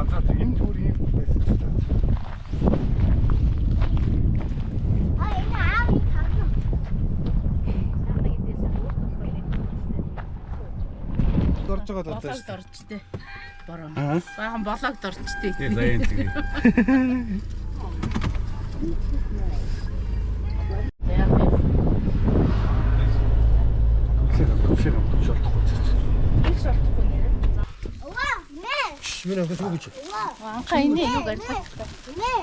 За энэ түр юм байсан ч за. Энэ аав энэ харна. Дорж байгаа даа. Болоод орчтой. Бороо. Баахан болоод орчтой. Тэгээ заяа тэгээ. Миний хөөс үг чи. Анхаа энэ юу гэж бодсон. Нэ.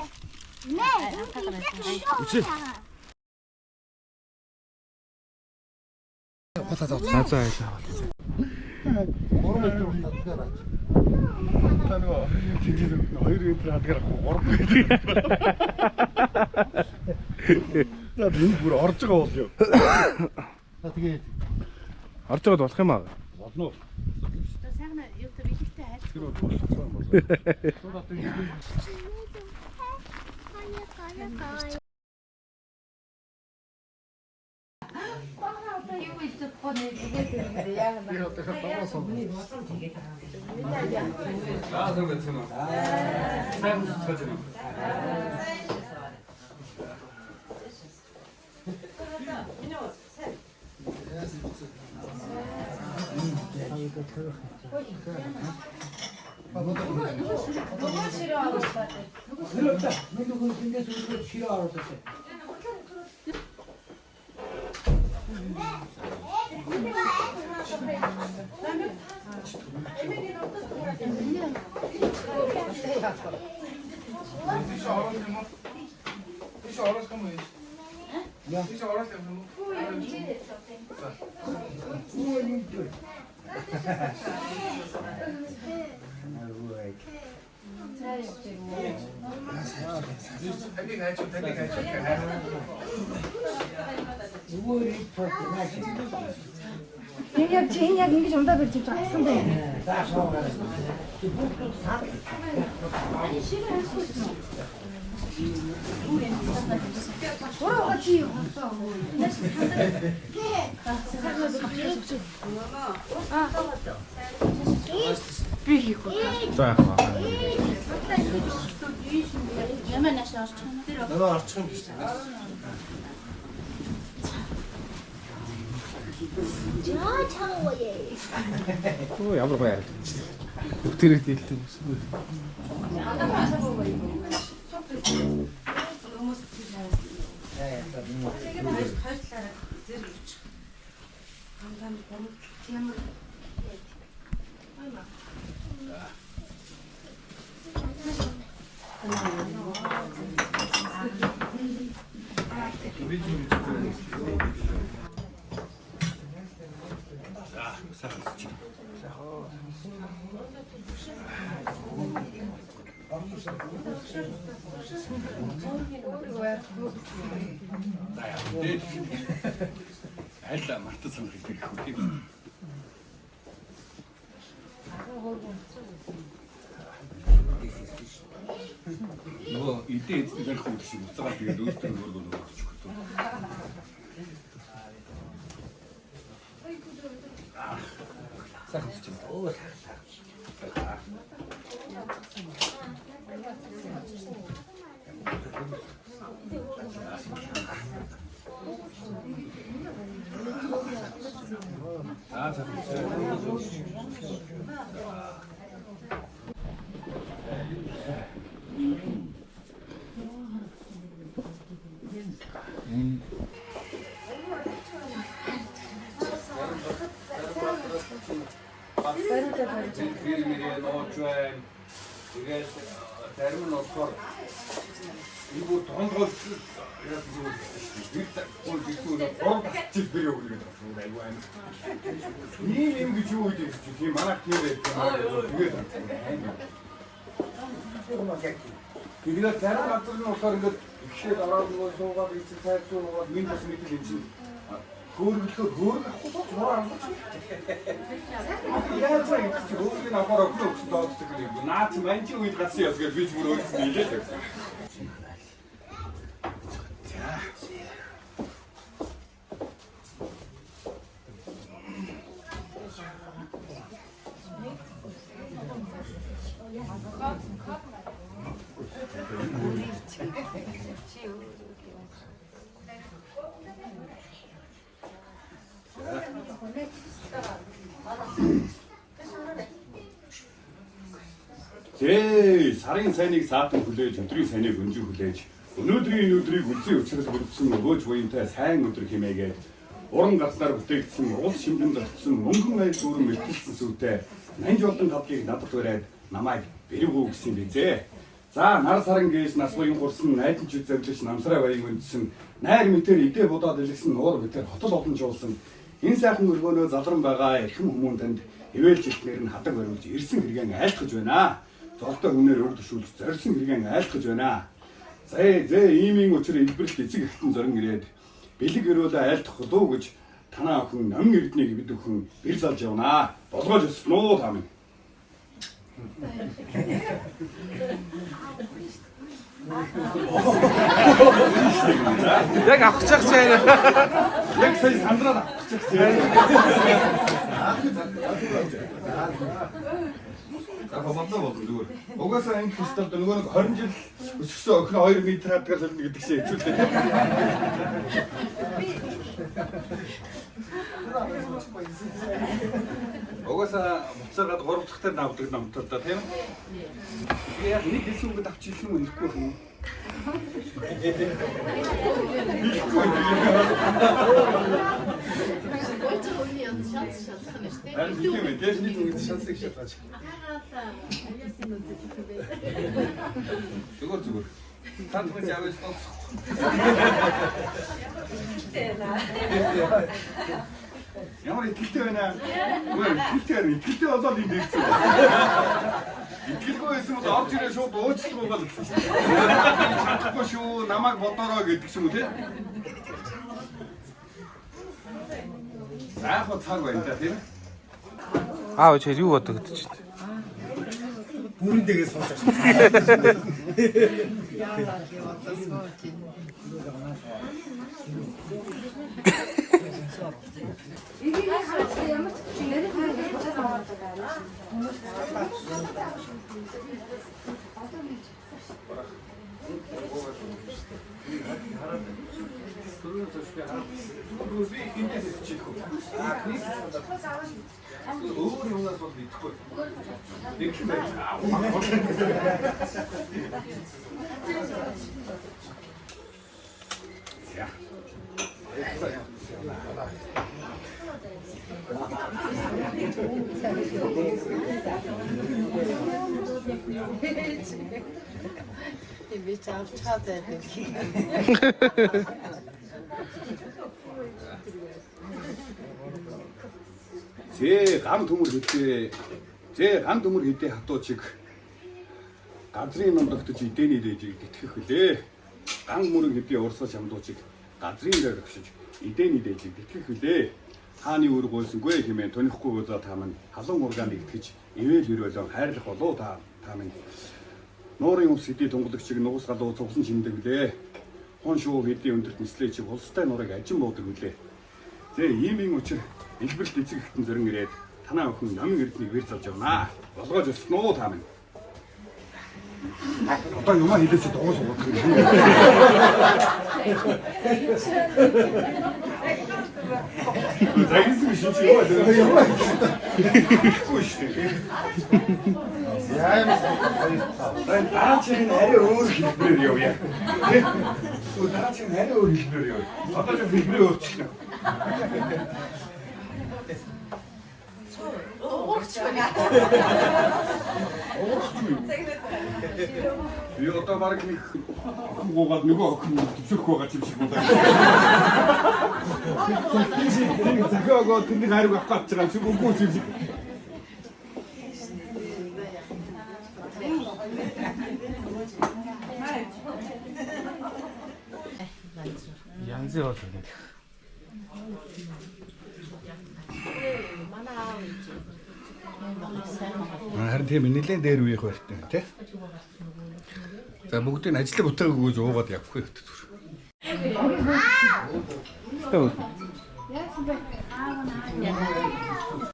Хатаа заа яашаа. 3 метр хатгаар аач. Та нөгөө чиний 2 метр хатгаар авах 3 метр. За энэ бүр орж байгаа бол юу. За тэгээ орж байгаад болох юм аа. Болно уу? Сайхан юу тэр ихтэй хайц. Тэр бол болох юм бол. Юу гэж бодно тэгээд яг нэг Аа зөвгөцөн үү. Сайн үсгэж байна. Яг ингэж ундаа бэрж байгаа юм байна. би хийх үү. За яах вэ? Ямар нэш орчих юм. Нөгөө орчих юм биш үү? Жаа чаваа яа. Оо ямар гоё яриад. Тэр хэлдэг юм шиг. Айлла мартсан хэрэгтэй гэх юм. Нөгөө идэ эзний барих юм шиг уцаагаад тэгээд өөртөө нөгөө өгчих гэдэг. Сайхан ч юм. Оо сайхан. Тэгээд зарим нь болохоор энэ бүр тонгоос яасан зүйл бид бол битүүнээ гол би юу гэдэг юм аюу айн. Ийм гэж юу гэдэг чинь тийм манайх тийм тэгээд тэгээд зарим газар нь болохоор ингээд ихшээд ороод нөгөө суугаад ийцэн цайцуулаад минь бас мэдээ юм чинь хөөргөлөөр хөөрг авах зураа авах. Яа цаа гэж хөөргийг авахаар өгсөн доосдаг юм. Наач манчи үед гацсан яс гэж би ч бүр өөрсдөө хэлээд байсан. Зээ сарын сайныг саатан хүлээж өдрийн сайныг өнжин хүлээж өнөөдрийн үлзий өчрөл бүрдсэн өгөөж буянтай сайн өдөр хэмээгээд уран гатлаар бүтээгдсэн уул шимдэн зөрчсөн мөнгөн аял дүүрэн мэлтэлсэн сүртэй нанж болон гадлыг надад бариад намайг бэрэгүү гэсэн бизээ. За нар саран гээс нас буян хурсан найдан ч зөвлөж намсраа баян өндсөн найр мэтэр идэ будаад илгсэн нуур мэтэр хотол олон жуулсан энэ сайхан өргөнөө залран байгаа эрхэм хүмүүн танд хэвээлж илтнэр нь хадаг бариулж ирсэн хэрэгэн айлтгаж байна. Золтой хүнээр өр төшүүлж зорьсон хэрэгэн айлтгаж байна. Зээ иймийн учраа илбэрл эцэг ихтэн зорин ирээд бэлэг өрөөлө айлтгах луу гэж танаа охин номын эрднийг бид өхөн бэр залж явнаа. Болгоож өснөө та минь. Яг авах чах чаа. Яг сая сандраад авах чах чаа. Бабаа болон зүгээр. Угаасаа энэ кристалд нөгөө нэг 20 жил өсгсөн охин 2 метр хадгал солино гэдэг чинь хэцүүлээ. Угаасаа буцаагаад 3 дахь таар навдаг намтал да тийм. Би яг нэг хэсэг үгэд авчихсан юм нэхгүй юм. Зүгээр. Танд мөн явж тоо. Ямар итгэлтэй байна. Итгэлтэй болоод энэ дэгцээ. Итгэлгүй байсан бол орж ирээ шууд уучлах байгаа л гэсэн шүү дээ. Чадахгүй шүү, намайг бодороо гэдэг ч юм уу тий. Заах цаг байна та тийм. Аав чи юу бодог гэдэг чинь. Бүрэн дээрээ сууж байгаа. Яалаа яваад сууж. Игийн хаач ямар ч чинээр хайж байгаа байгаа. Би чав чаадаа гэх. Зээ гам төмөр хэдээ хатуу чиг газрын ном тогтож идэний дээжийг тэтгэх үлээ. Ган мөрөн хэдий урсгал шамдуу чиг газрын дээр өгшиж идэний дээжийг тэтгэх үлээ. Хааны үр гойсонгүй хэмээн тонихгүй үзаа та минь халуун ургааныг итгэж ивэл өрөөлөн хайрлах болоо та минь. Нуурын ус хэдий тунгалагчиг нугас галуу цуглан шимдэг үлээ. Хон шуу хэдий өндөрт нислээ чиг улстай нурыг ажин буудаг үлээ. Зээ иймийн учир илбэрт эцэг ихтэн зөрөн ирээд танаа охин номын эрднийг вэр залж явнаа. Болгоож өснөө та минь. Одоо юмаа хилээч дуус уудаг юм. Загисэн шиг юмаа. Хөөш. Яа юм. Аачин арай өөр хэлбэрээр явъя. Аачин арай өөр хэлбэрээр явъя. Одоо ч хэлбэрээ өөрчлөө. Би одоо баг нэг гоогаад нөгөө охин төвшөх байгаа юм шиг болоо. Тийм захиагаа тэний хайрыг авах гэж байгаа юм шиг үгүй юм шиг. Янзын бол нэг. Харин тийм нэлээд дээр үеих байртай тий. За бүгдийг ажлын бутааг өгөөж уугаад явахгүй хөт зүр. Төө. Яасан бэ? Аав наа.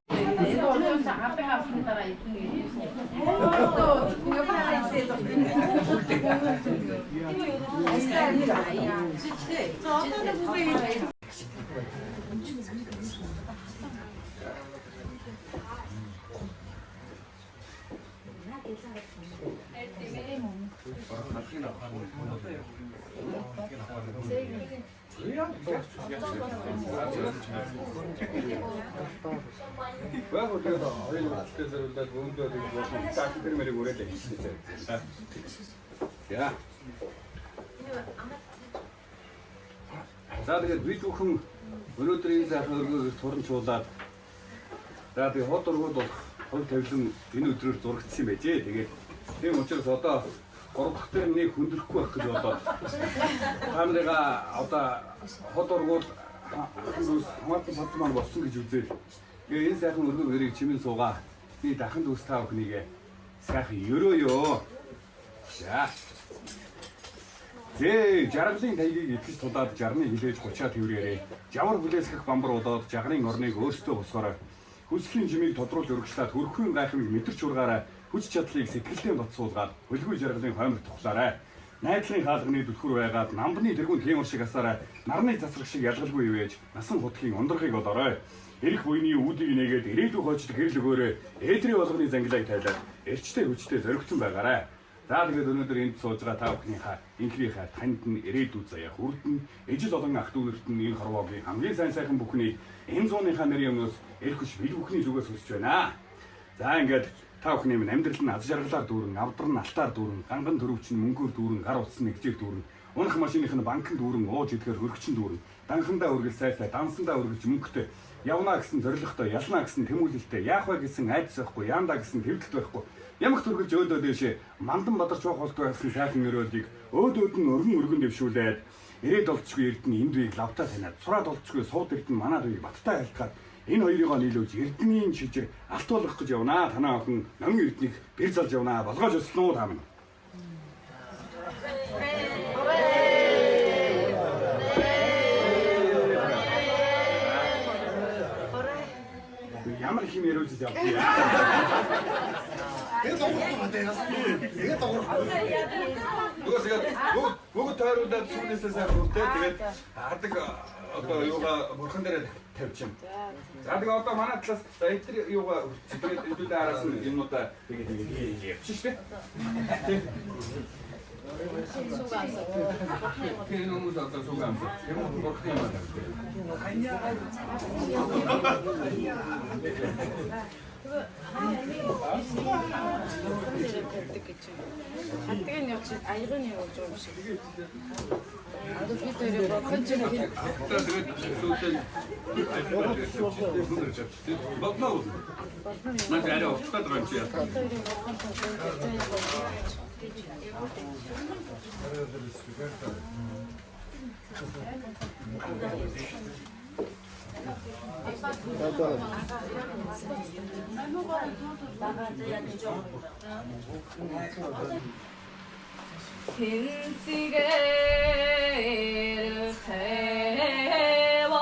Bago тэгээд хоёул үлдээ зөвлөд өөндөө тэгээд цааш тэр мэрийг өрөөд хийчихсэн. Яа. За тэгээд бид бүхэн өнөөдрийн сайхан туранчуулаад за тэгээд хот ургууд бол хувь тавилан энэ өдрөөр зурагдсан юм байжээ. Тэгээд тийм учраас одоо 3 дахь дээр нэг хүндрэхгүй байх гэж бодоод та нарыгаа одоо хот ургууд хамаатан садмаар болсон гэж үзээд тэгээ энэ сайхан өргөн өрийг чимэн суугаа би дахин дүүс та бүхнийгээ сайхан өрөөё. За. Жаргалын тайгийг итгэж тулаад 60-ны хилээж 30-аад хэврээрээ жавар хүлээсгэх бамбар болоод жагарын орныг өөрсдөө босгороо хүслийн жимийг тодруулж өргөжлээд хөрхөн гайхамыг мэдэрч ургаараа хүч чадлыг сэтгэлдээ батсуулгаад хөлгүй жаргалын хоймор тухлаарай. Найдлын хаалганы түлхүр байгаад намбны тэргүүн темөр шиг асаараа нарны засрах шиг ялгалгүй ивэж насан хутгийн ундрахыг олоорой. Ирэх буйны үүдийг нээгээд ирээдүйг хожид гэрэл өгөөрэй. Эдрийн болгоны зангилааг тайлаад эрчтэй хүчтэй зоригтсон байгаарай. За тэгээд өнөөдөр энд сууж байгаа та бүхнийхээ инхрийнхээ танд нь ирээдүйд заяа хүрдэн ижил олон ах дүүрт нь энэ хорвоогийн хамгийн сайн сайхан бүхнийг энэ зууныхаа нэрийн өмнөөс эрх хүч бид бүхний зүгээс хүсэж байна. За ингээд та бүхний минь амьдрал нь аз жаргалаар дүүрэн, авдар нь алтаар дүүрэн, ганган төрөвч нь мөнгөөр дүүрэн, гар утас нь нэгжээр дүүрэн, унах машиных нь банкнд дүүрэн, ууж идэхээр хөргөчн дүүрэн, данхандаа үргэл сайтай, дансандаа үргэлж мөнгөтэй, явна гэсэн зоригтой, ялна гэсэн тэмүүлэлтэй, яах вэ гэсэн айдас байхгүй, яандаа гэсэн твэлт байхгүй. Ямагт үргэлж өөдөө дээшээ мандан бадарч явах болтгой гэсэн сайхан өрөөлийг өөдөөд нь өргөн өргөн дэвшүүлээд ирээд олцгүй эрдэнэ эндвийг лавтаа таниад сураад олцгүй сууд эрдэнэ манад үеийг баттай айлтгаад энэ хоёрыг нийлүүлж эрдэнийн шижиг алт болгох гэж явнаа. Танаа охин номын эрднийг бэр залж явнаа. Болгоож өслөн уу та минь. Ямар хим ярууж явдгийг. Тэгээд бүгд тойруудад сүнээсээ сайн хүртээ. Тэгээд хардаг одоо юугаа бурхан дээр тавьчихна. За тэгээд одоо манай талаас за эдгээр юугаа тэгээд эдгээр араас нь юмудаа тэгээд явчих шүү дээ. Тэр хүмүүс одоо суугаан. Тэр бурхан юм аа. Хатгын явж аягын явж байгаа юм шиг. Одоо би тэр бурхан чинь Болноо. Мань арай оцтой байгаа юм чи. 흰시계를 세워라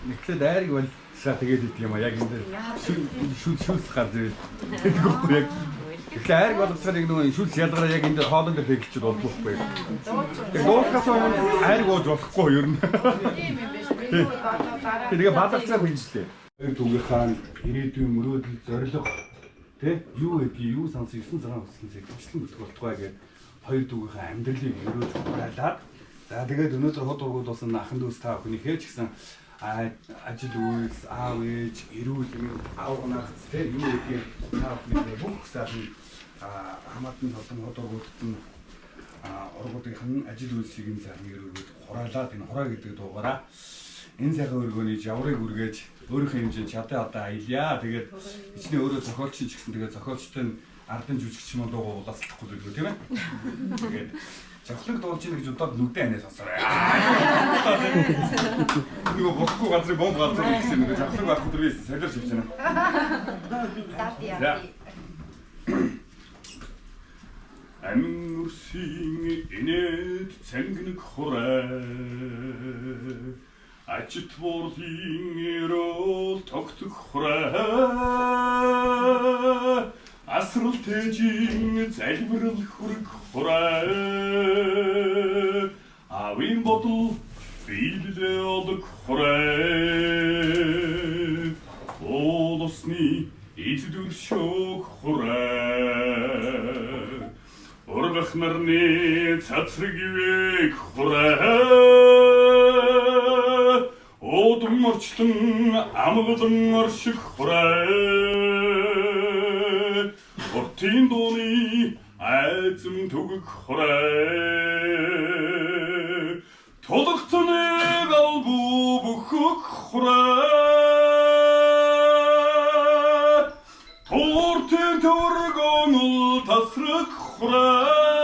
Эхлээд айрыг болсаа тэгээд идэг юм а яг энэ шүлс гардаг. Тэгэхгүй яг эхлээд айрыг болсаар яг нөгөө шүлс ялгараа яг энэ хоолон дээр тэгэлчихэд болбохгүй. Тэгээд дуусгаас айрыг ууж болохгүй юу ер нь. Тийм юм биш. Тэгээ бадарчаар хэлжлээ. Хоёр түүгийнхаа ирээдүйн мөрөөдөл зорилго тий юу гэдгийг юу санс 9 цагаан хөслөн зэгчлэн бүтэх болтугай гэдэг хоёр түүгийнхаа амьдралыг өрөөж хураалаад за тэгээд өнөөдөр хот ургууд болсон ахын дүүс та бүхнийхээ ч гэсэн ажил үйлс аав ээж эрүүл аав наац тий юу гэдгийг та бүхнийхээ бүх сайхан хамаатан толон хот ургуудад нь ургуудын ажил үйлсийг нь сайхан өрөөж хураалаад энэ хураа гэдэг дуугаараа энэ сайхан өргөөний жаврыг үргээж өөрийнхөө хэмжээнд чадаа одоо аялья. Тэгээд ичний өөрөө зохиолч ч гэсэн тэгээд зохиолчтой нь ардын жүжигч юм дуугаа улаацлахгүй л үү тийм ээ. Тэгээд жавхлаг дуулж ийн гэж удаад нүдэн анаа сонсороо. Нөгөө бохгүй газрын бомб газар гэсэн нөгөө жавхлаг байх өдрөөс солиор шивж байна. Амин үрсийн инээд цангинг хураа Ажит борлын эрол тогтох хураа Асрал тэжин залбирал хүрэх хураа Авин бодол бийлэлээ олох хураа Олосны эзэдүр шөөх хураа Ургах нарны цацраг ивэх хураа Одон орчлон амгалан орших хураа Ортын дууны айзам түгэх хураа Тулгцоныг албу бүхөх хураа Тортын төргөн ол тасрах хураа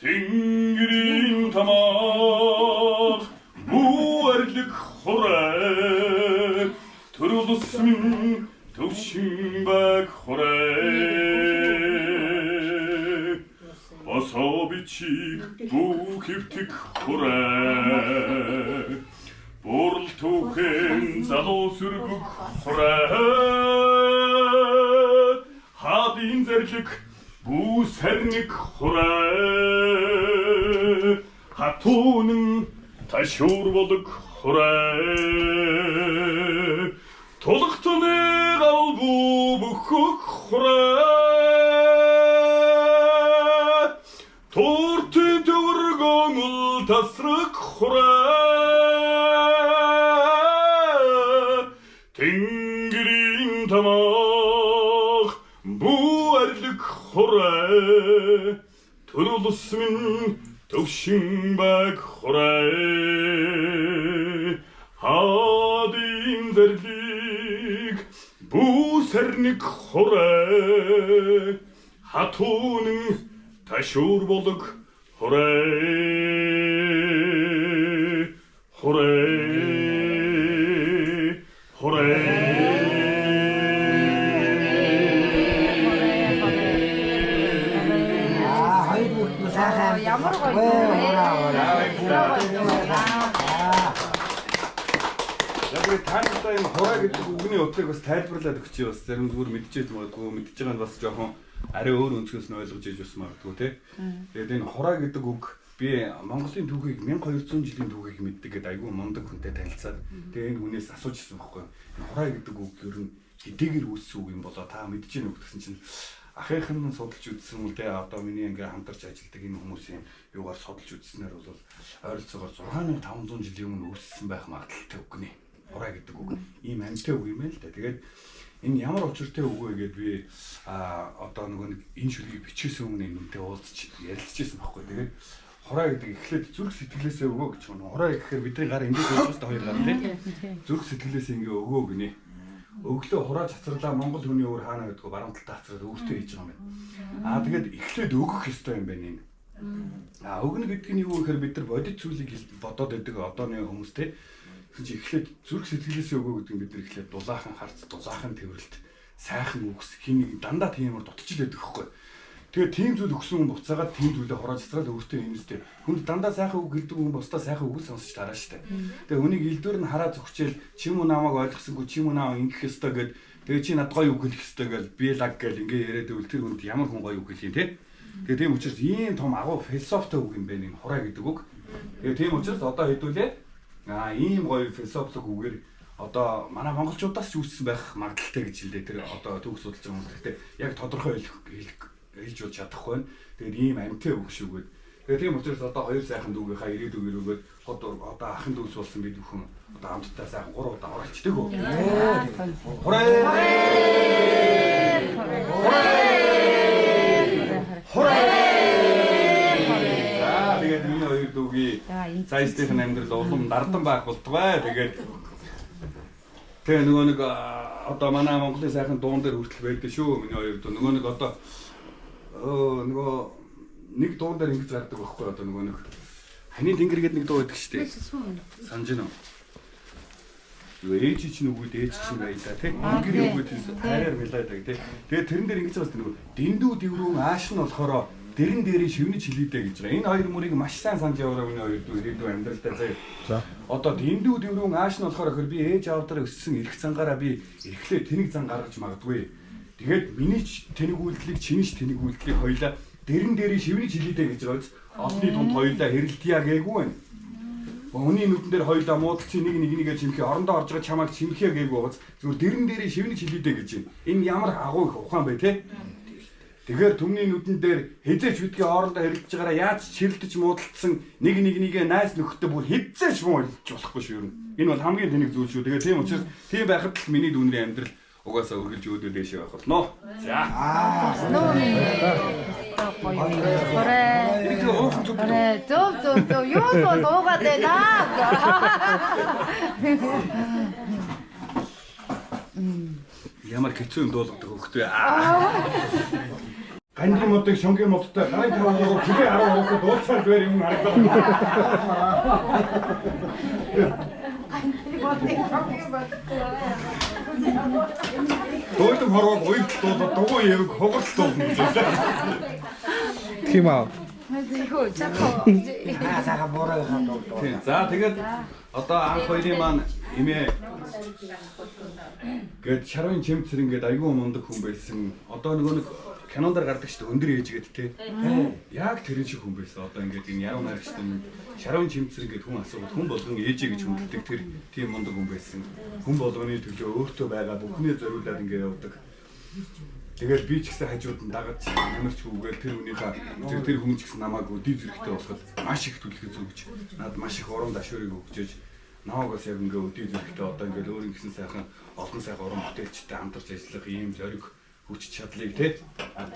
Тэнгэрийн тамақ бүэрлэг хураа Төрөлсмэн төвшин баг хураа Особичиг бүхэвтэг хураа Бурл түүхэн залуу сүргөх хураа Хадын зэрлэг бүү сарник хураа Хатуунын ташуур болог хураа Тулгтоныг албу бүхөх хураа Тортын төвөргөн ол тасрах хураа Тэнгэрийн тамақ бүэрлэг хураа Төрөлсмэн төвшин баг хураа Хадын зэрлэг бүү сарник хураа Хатуунын ташуур болог хураа Хураа Хураа Ямар гоё. Яг таандаа энэ хураа гэдэг үгний утгыг бас тайлбарлаад өгч чи бас зарим зүгээр мэдчихэж магадгүй мэдчихэж байгаа нь бас жоохон арай өөр өнцгөөс нь ойлгож иж бас магадгүй тий. Тэгээд энэ хураа гэдэг үг би Монголын түүхийг 1200 жилийн түүхийг мэддэг гэдэг айгүй мундаг хүнтэй танилцаад тэгээд энэ хүнээс асууж ирсэн байхгүй. Энэ хураа гэдэг үг ер нь хэдийгээр үүссэн үг юм болоо та мэдэж байна уу гэсэн чинь ахыхан судалж үзсэн үү те одоо миний ингээ хамтарч ажилладаг энэ хүмүүсийн юугаар судалж үзснээр бол ойролцоогоор 6500 жилийн өмнө үүссэн байх магадaltaй үг нэ. Хураа гэдэг үг ийм амьттай үг юм байна л да. Тэгээд энэ ямар учиртай үг вэ гэдээ би одоо нөгөө нэг энэ шүлгийг бичсэн өмнө энэтэй уулзч ярилцчихсан байхгүй. Тэгээд хураа гэдэг эхлээд зүрх сэтгэлээсээ өгөө гэж байна. Хураа гэхээр бидний гар эндээс өгөөс та хоёр гар тийм зүрх сэтгэлээсээ ингээ өгөө гинэ. Өглөө хураа цацралаа Монгол хүний өөр хаана гэдгөө барамталтаа цацраад өөртөө хийж байгаа юм байна. Тэгээд эхлээд өгөх ёстой юм байна энэ. Өгнө гэдэг нь юу гэхээр бид нар бодит зүйлийг бодоод байдаг одооны хүмүүс те. Тэгвэл эхлээд зүрх сэтгэлээсээ өгөө гэдэг нь бид нар эхлээд дулаахан харц, дулаахан тэрвэрлт, сайхан үгс, хин нэг дандаа тиймэр дутчих л байдаг хөхгүй. Тэгээ тийм зүйл өгсөн хүн буцаагаад тийм зүйлээ хороож цацраад өөртөө хийнэстэй. Хүнд дандаа сайхан үг хэлдэг хүн бусдаа сайхан үг сонсож тараа штэ. Тэгээ хүнийг илдвэр нь хараа зүгчээл чи юм уу намайг ойлгосонгүй чи юм уу намайг ингэх ёстой гэд тэгээ чи над гоё үг хэлэх ёстой гэл би лаг гэл ингээ яриад ивэл тэр хүнд ямар хүн гоё үг хэлхийн те. Тэгээ тийм учраас ийм том агуу философитой үг юм байна энэ хураа гэдэг үг. Тэгээ тийм учраас одоо хэдүүлээ ийм гоё философик үгээр одоо манай монголчуудаас ч үүссэн байх магадaltaй гэж хэлээ тэр одоо төгс судалж байгаа юм. Гэхдээ яг тодорхой хэлж болж чадахгүй байна. Тэгээд ийм амьтаа үг шүүгээд. Тэгээд тийм учраас одоо хоёр сайхан дүүгийнхаа ирээдүг өрөөгөөд одоо ахын дүүс болсон бид бүхэн одоо хамтдаа сайхан 3 удаа оролцдог уу? Хураа! Хураа! Тэгээд миний хоёр дүүгийн цаашдын амьдрал улам дардан байх болтугай. Тэгээ нөгөө нэг одоо манай Монголын сайхан дуун дээр хүртэл байдаг шүү. Миний хоёр дүү нөгөө нэг одоо нөгөө нэг дуун дээр ингэж гардаг байхгүй одоо нөгөө нэг ханы тэнгэр гэдэг нэг дуу байдаг шүү дээ. Санаж байна уу? Юу ээж чинь үгүйд ээж чинь байлаа тий. Тэнгэрийн үгүйд хайраар мэлайдаг тий. Тэгээ тэрэн дээр ингэж бас нөгөө дэндүү дэврүүн ааш нь болохоор дэрэн дээрийн шивний чилээдэ гэж байгаа. Энэ хоёр мөрийг маш сайн санаж яваараа миний хоёр дүү ирээдүйн амьдралдаа заяа. За. Одоо дэндүү дэврүүн ааш нь болохоор охир би ээж аавдараа өссөн эрх цангаараа би эрхлээ тэнэг зан гаргаж магадгүй. Тэгээд миний ч тэнэг үйлдэлийг чиний ч тэнэг үйлдэлийг хоёлаа дэрэн дээрийн шивний чилээдэ гэж байгаа. Олонний дунд хоёлаа хэрэлтийа гээгүй байна. Өний нүдэн дээр хоёлаа муудалцын нэгээ чимхээ орондоо орж байгаа чамайг чимхээ гээгүй байгаа. Зүгээр дэрэн дээрийн шивний чилээдэ гэж байна. Энэ ямар агуу их ухаан бай те. Тэгэхээр түмний нүдэн дээр хизээч бидгийн хоорондоо хэрэлдэж байгаараа яаж чирлдэж муудалцсан нэгээ найс нөхдөд бүр хизээч муу олж болохгүй шүү юу. Энэ бол хамгийн тэнэг зүйл шүү. Тэгээ тийм учраас тийм байхад л миний дүүнэрийн амьдрал угаасаа үргэлж өөдөө дэшээ байх болно. За. Зөв юу дуугаад байна. Ямар хэцүү юм дуулгадаг хөхтэй. Ганди модыг шонгийн модтой гарын тавгаараа бүгэ 12-д дуулцаар бэр юм харагдав. Дуулсан хорвол уйд дуулаад дугуй яваг хоголт дуулна гэж байна. Тийм аа. Хөө чахаа. Саха бороо хандуу. За тэгээд одоо анх хоёрын маань эмээ гээд шарвын чимцэр ингээд айгүй мундаг хүн байсан. Одоо нөгөө нэг кинондор гардаг шүү дээ өндөр ээжгээд те. Яг тэрэн шиг хүн байсан. Одоо ингээд энэ яруу найрагчтай шарвын чимцэр ингээд хүн асуугаад хүн болгон ээжээ гэж хүндэлдэг тэр тийм мундаг хүн байсан. Хүн болгоны төлөө өөртөө байгаа бүхнээ зориулаад ингээд явдаг. Тэгээд би ч гэсэн хажууд нь дагаж ямарч хүүгээл тэр хүнийхээ тэр хүн ч гэсэн намайг өдий зэрэгтэй болоход маш их түлхэж өгч надад маш их урам дашуурыг өгчөөж намаагаас яг ингээ өдий зэрэгтэй одоо ингээ өөр юм гисэн сайхан олон сайхан урам бүтээлчтэй хамтарч ажиллах ийм зориг хүч чадлыг те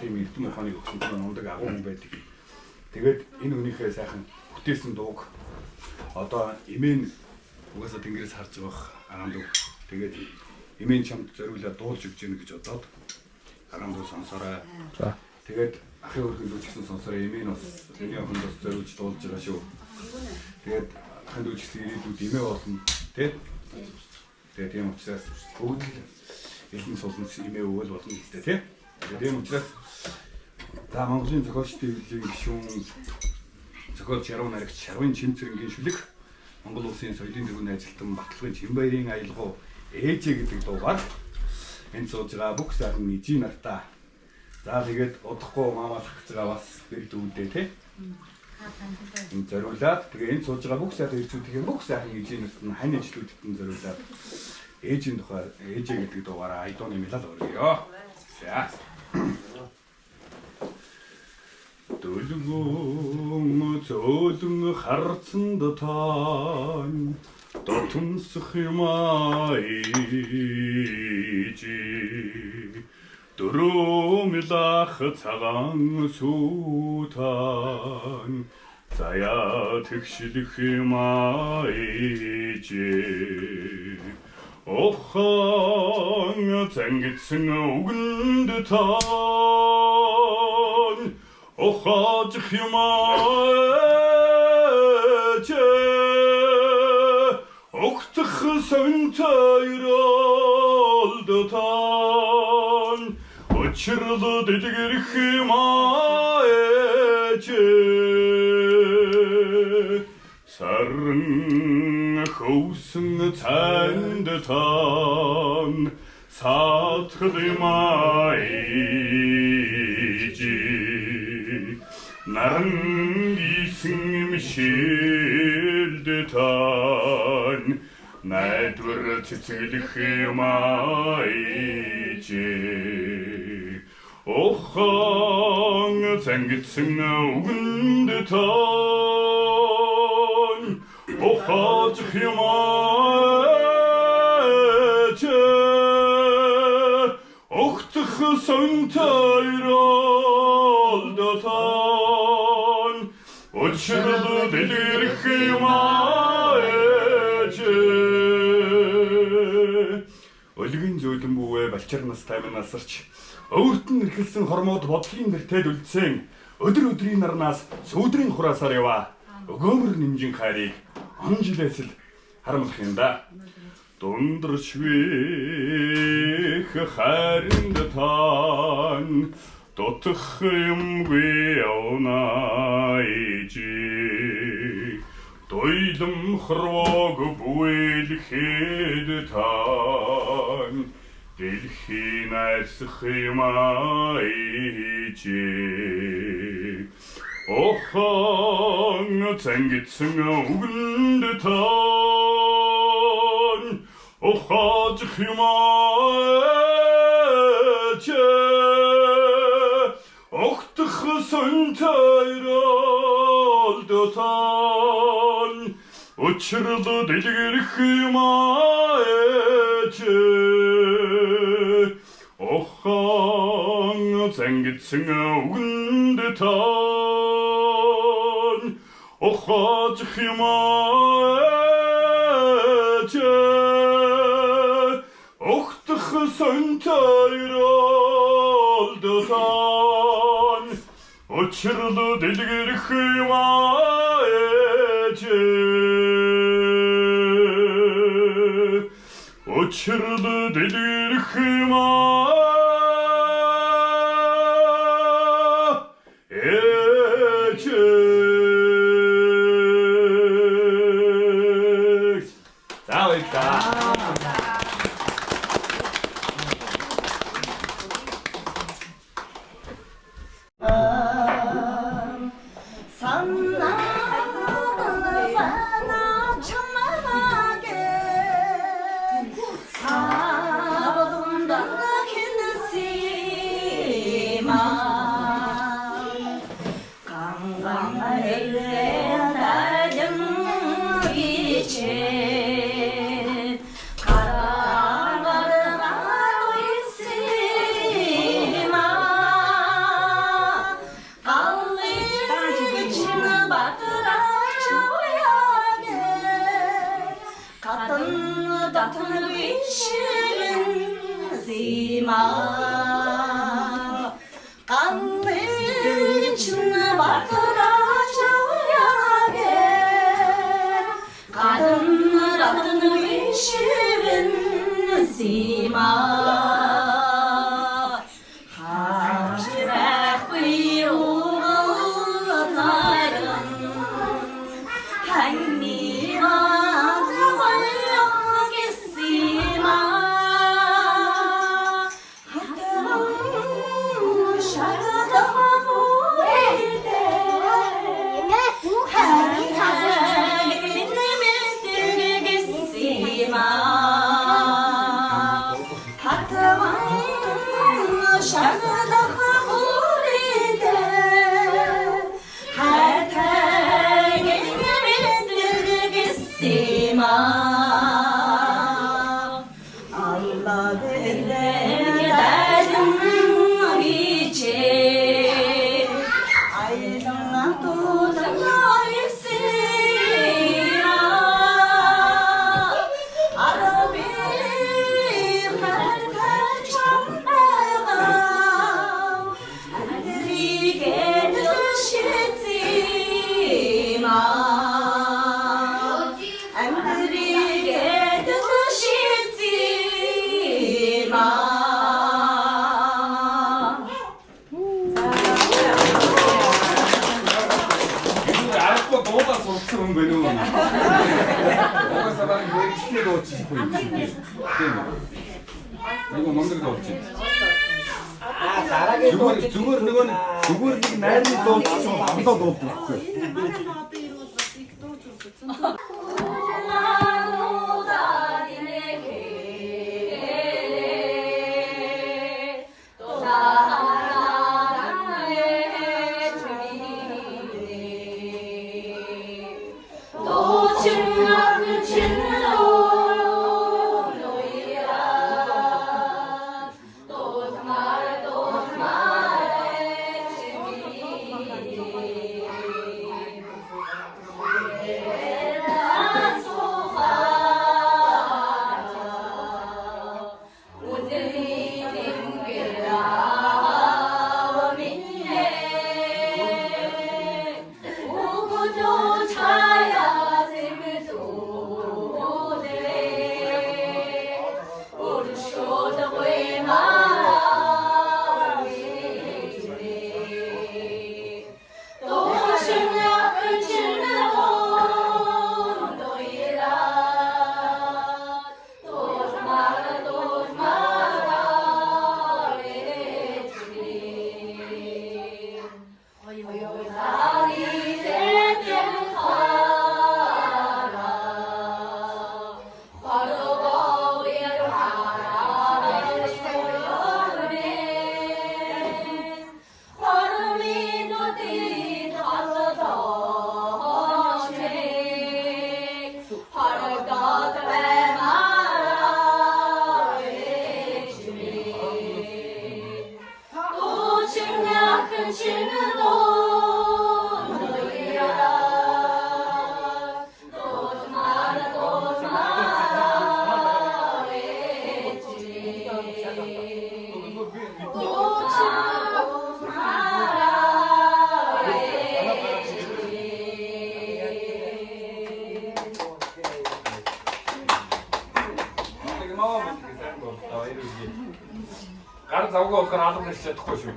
тийм эрдэм ухааныг өгсөн тэр мундаг агуу хүн байдаг. Тэгээд энэ хүнийхээ сайхан бүтээсэн дууг одоо эмээн угаасаа тэнгэрээс харж байгаа агаан дуу. Тэгээд эмээн чамд зориулаад дуулж өгч яах гэж бодоод агаан дуу сонсороо. За. Тэгээд ахын өргөнд үжигсэн сонсороо эмээн бас миний охинд бас зориулж дуулж байгаа шүү. Тэгээд ахын дуу үжигсэн ирээдүйд эмээ болно тий. Тэгээд тийм учраас бүгд элэн суулнаас эмээ өвөл болно гэдэг тий. Тэгээд тийм учраас за Монголын зохиолчдын гишүүн зохиолч яруу найрагч Шарвын Чимцэрэнгийн шүлэг Монгол улсын соёлын тэргүүний ажилтан Баталгын Чимбаярын аялгау ээжээ гэдэг дуугаар энэ сууж байгаа бүх сайхан ижи нартаа. За тэгээд удахгүй маамалах гэж байгаа бас бэр дүүдээ тий. Энэ зориулаад тэгээ энэ сууж байгаа бүх сайхан ирчүүдийн бүх сайхан ижи нарт нь хань ижлүүдэд нь зориулаад ээжийн тухай ээжээ гэдэг дуугаараа айдууны мэлал өргөё. За. Дөлгөн зөөлөн харцсан дотан дотунсах юмаа ижи дөрөмлах цагаан сутан заяа тэгшлэх юмаа ижи охан зангидсан үгэнд тан охаж хэмаач огтх сонтойролдотан оч Uçurdu dedir hımayece Sarın hovsun tende tan Satılmayıcı Narın gisim şildi tan Nädur tütülü hımayıcı Ohan sen gitsin ağındı tan Ohacı hımayıcı Oktığı son tayraldı tan Uçurdu dedir hımayıcı Өлгөн зөөлөн бүүвэ балчирнас таймын насарч өөрт нь эрхэлсэн хормоод бодлын нэртэд үлдсэн өдөр өдрийн нарнаас сүүдрийн хураасаар яваа өгөөмөр нэмжин хайрыг он жилээс л харамлах юм да дундарч вэх хайранд тань дотох юмгүй онайжи Дойлом хрог бүэлхэд тань дэлхийн арсах юмайчи Охан цангитсэн үгэнд тань Охаж юмайчи Охдох сон тайралд тань Uçurdu delir hımayıcı Ohan sen gitsin ağındı tan Ohacı hımayıcı Oktığı son tayraldı tan Uçurdu delir hımayıcı Uçurdu delir hımayıcı Sağ ol İkta. уугаас урдсан хүн байна уу? Уугаас баг нэг ихтэй дуучих юм. Тийм. Нэг мөнгө дуучих. Зүгээр нэг найрны дуучих юм амлаа дуулдаг байхгүй. Гар завгаа болохоор алга гэж чадахгүй шүү.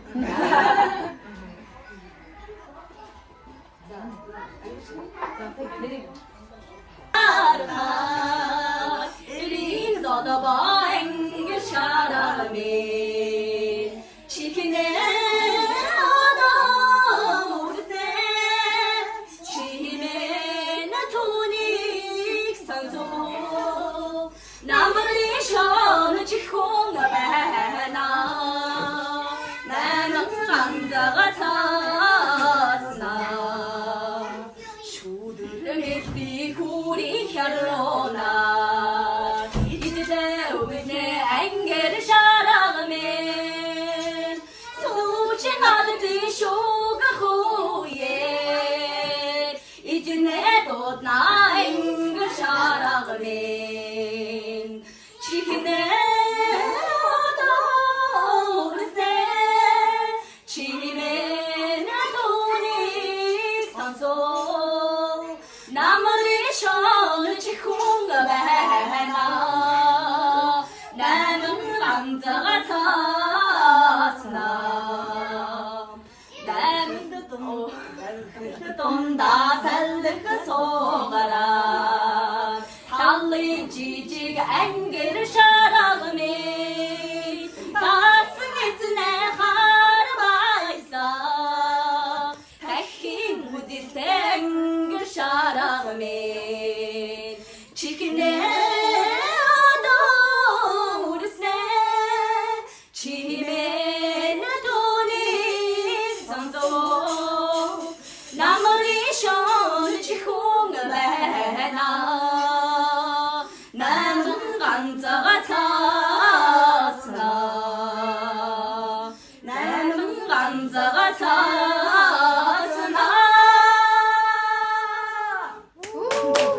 오!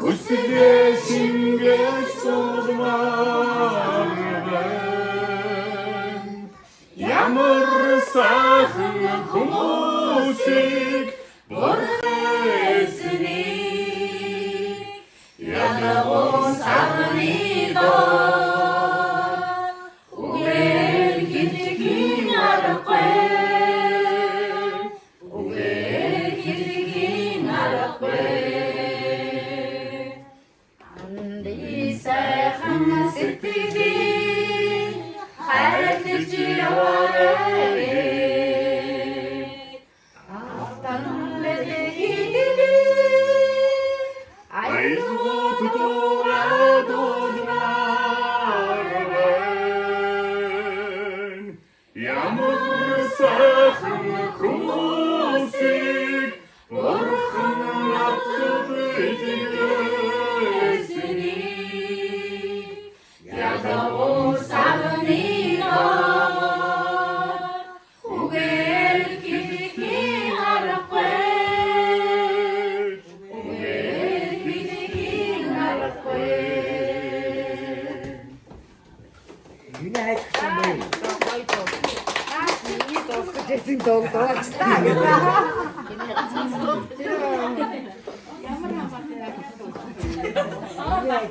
Üstüne şimgeç sormam ben. Yağmur sakın kumusik borresini ya da o sarnido uger gitkin arqe uger gitkin arqe andi sayhan sitidi hayatçı oraya alttan ledegi aylut doğadonlar ben yağmur sakın kumusik orkun atıp gözünü ya da o sarnino uger kitkin arqe uger kitkin arqe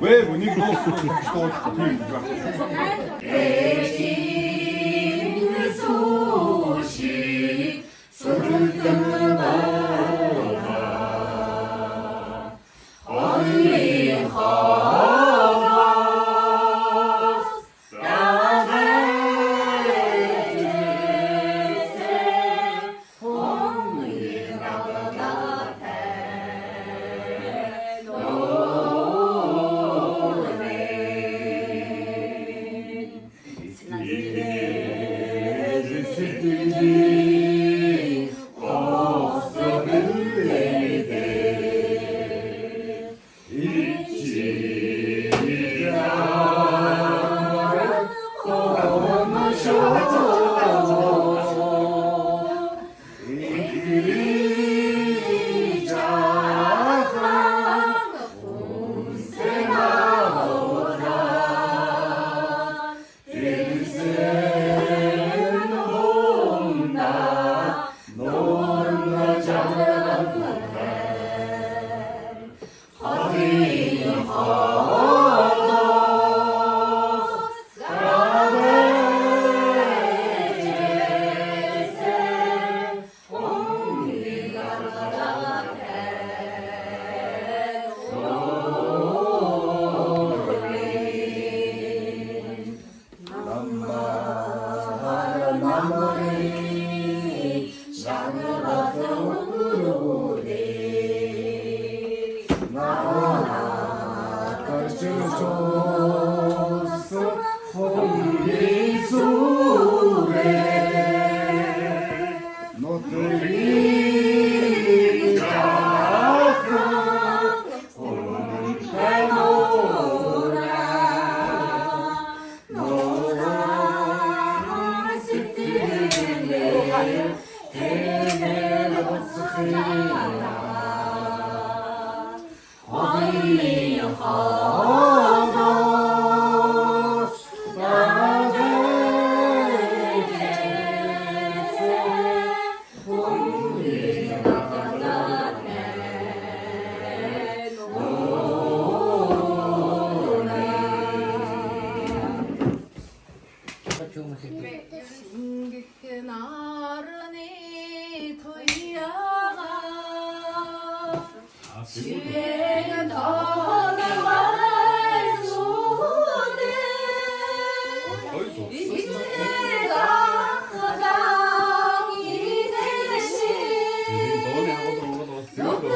왜 분위기 대신 소식 소름돋아 언니 신기큰 어른이 토이야가 주행은 더나갈 수는 이제가 가장이 대신 높은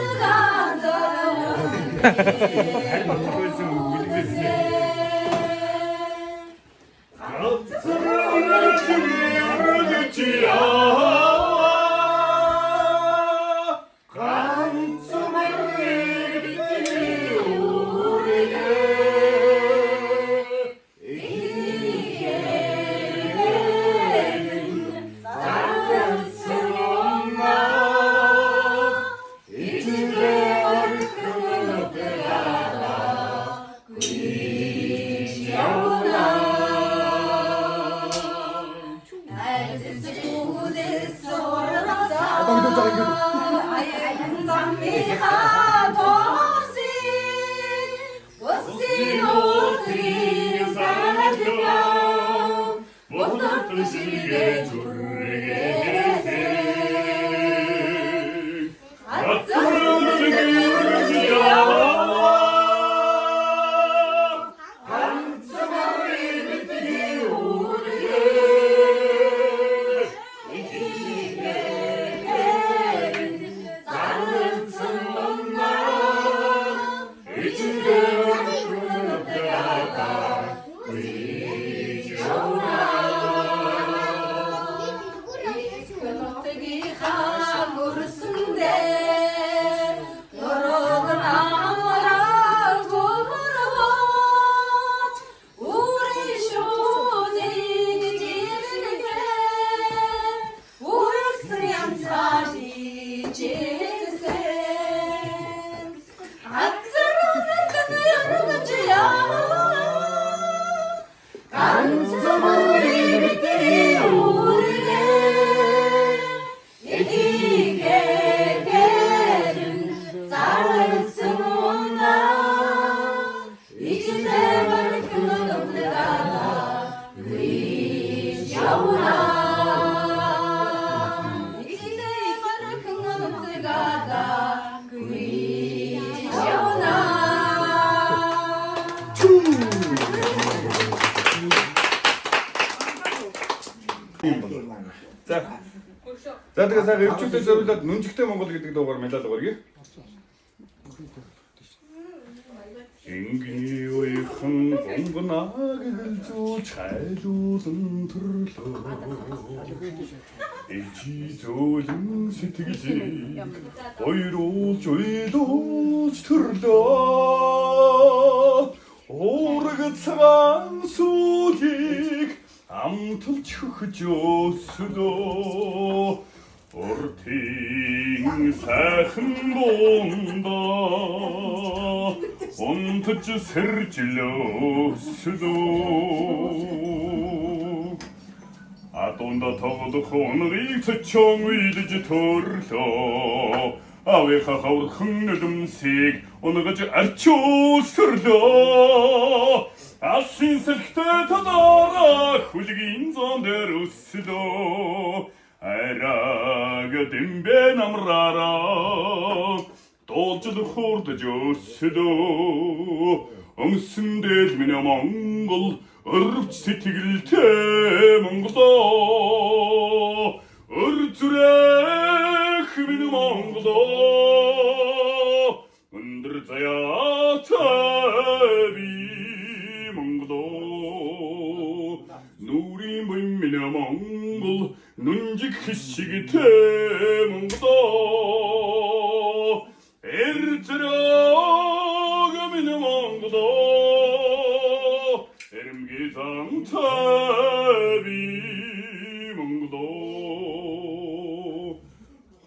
За тэгээ сая эрчүүдээ зориулаад нүнжигтэй Монгол гэдэг дуугаар медаль өгөргий. Ингний ойхон бонгонаг гэлзүү чайлуулан төрлөө. Эчи зөөлөн сэтгэлээ ойруулж уйлуулж төрлөө. Уургад цагаан сүүлийг амталж хөхж өслөө. Уртын сайхан буундаа унтаж сэржилөөслөө. Атонда тоглох онрыг цочон уйлж төрлөө. Авиха хаврхан нүдмсийг унгаж арчуулсрлөө. Асын сэлхтэй тадараа хүлгийн зон дээр өслөө. Айраг дэмбэ намраараа дуулжд хурдж өслөө. Өмсөн дэл минь Монгол өрөвч сэтгэлтэй Монголоо. Өрзүрэх минь Монголоо. Өндөр заяатай би Монголоо. Нүрийн буй минь Монгол 눈직 희식이 태몽도 에르트라가미는 몽도 에름기상 타비 몽도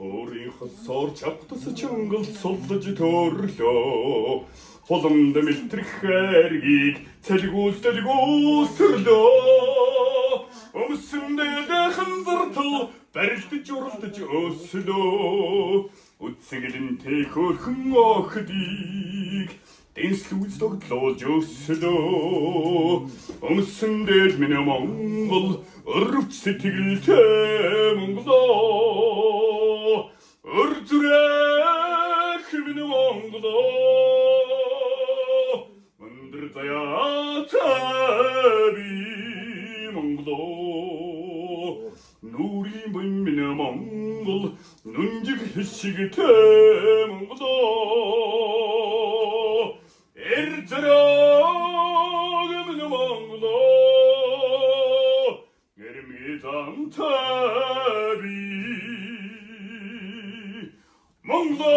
허리 헛설 잡듯이 정글 солдож төрлөө холомд мэтрэх хэргийг цэлгүүл төрлөө. Өмсөндөө ханзартал барилдаж уралдаж өслөө. Үцгэлэн тэхөрхөн охдыг дэнслүүц тогтлуулж өслөө. Өмсөндөө минь Монгол өрөвч сэтгэлтэй Монголоо. өрзүрэх минь Монголоо. өндөр заяатай би Монголоо. 누린 분민의 몽골 눈직 희식이태 몽골도 에르자라가민의 몽골도 에르미장타비 몽골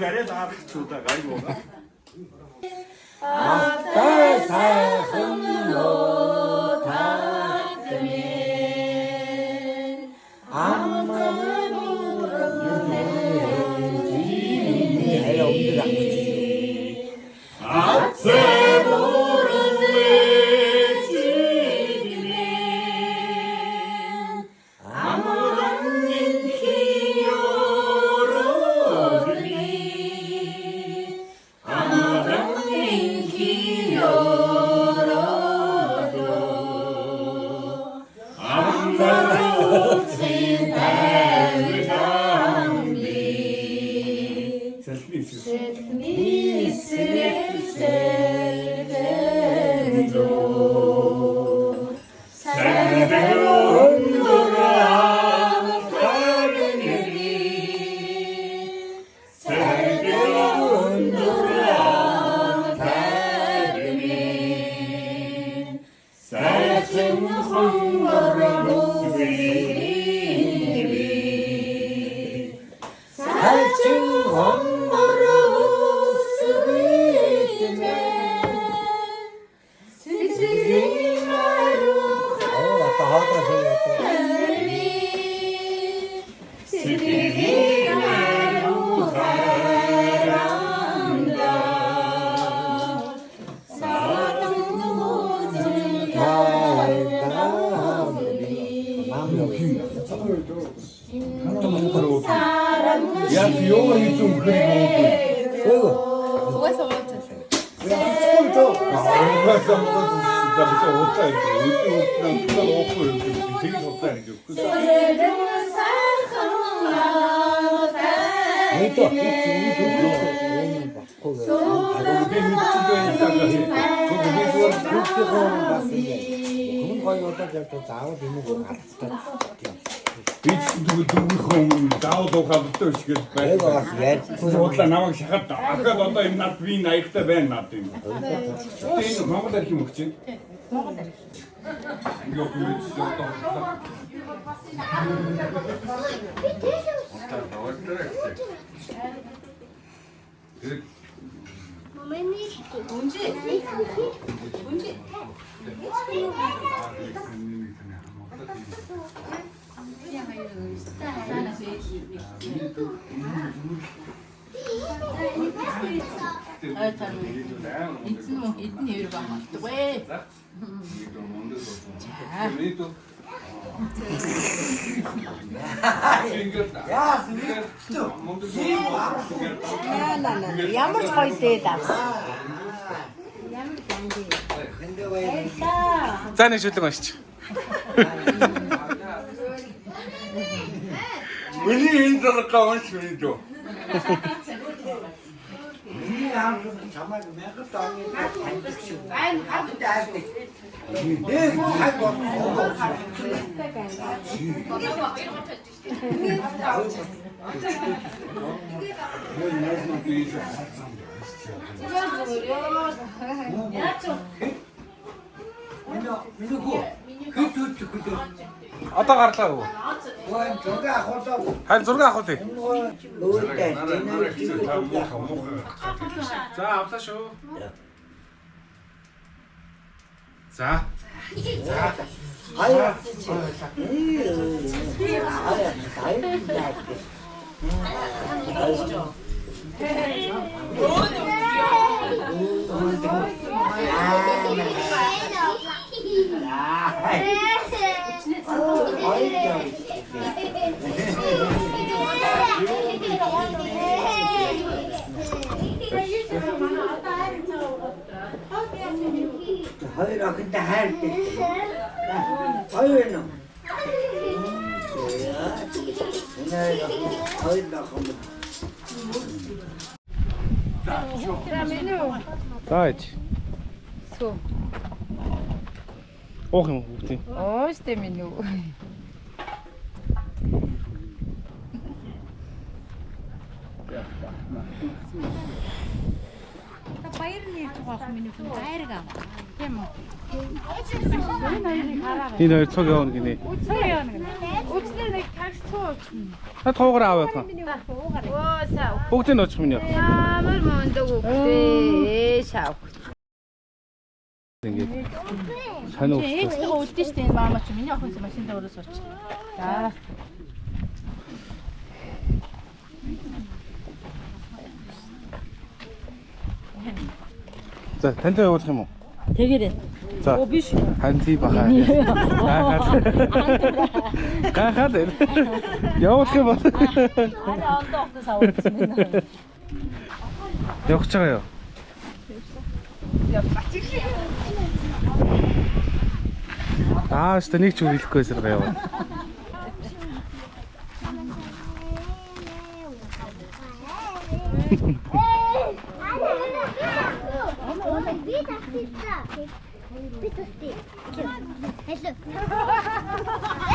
잘해 다 좋다가 이거 앞달 사흥로 닦으면 아무를 모르네 앞서 야, 비용을 좀 그리고. 뭐해서 못했어? 그래서 진짜 무슨 옷자 이렇게 그냥 없고 이렇게 되게 없다 이렇게. Даудаг хавтаа шиг байх. Уудлаа намайг шахаад ахад одоо энэ над би 80-тай байна над юм. Энэ Монгол архив мөгч юм. Монгол архив. Юу гэж одоо. Эдний хоёр баг болтгоо. Ямар ч гоё дээд авсан. За нэг шүлэг уншиж. Миний энэ зэрэг унш миний дөө. Чамайг 1000 оны таньдаг шүү. Нэг цаг Одоо гарлаа уу? Харин зураг авах үү? За авлаа шүү. За. Hayır akında her şey. Hayır no. Hayır da kaldı. Зааж. Сүү. Уух юм бүгдийн. Оо, штэ минь юу. Баяр нэг цугаах миний хүн байраг аа. Тийм үү? Энэ хоёр цуг явна гинэ. Үчнэр нэг такс цуу. Та туугаар аваа яах вэ? Оо, сав. Бүгдийг нь очих минь. Ямар мондог үхтэй. Шав. Ингээд санаа Экс өгсөн. үүдэн штэ энэ маамаа чи миний охин машинд өрөөс оч. За. За тантай явуулах юм уу? Тэгэрээ. За. Оо биш. Ханти бахаа. Гахаад. Явуулах юм бол. Арай ондоо октос авчихсан байна. Явах чагаа юу? Шүү дээ нэг ч үг хэлэхгүй байсан байгаа яваа.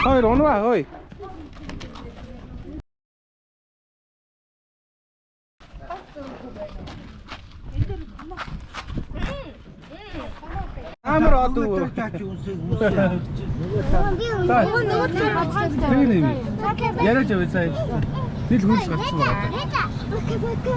Хоёр унаа хой. Амар одуу. Яриж яваа сая. Нийл хөрс гарсан байгаа. Бэкэ бэкэ.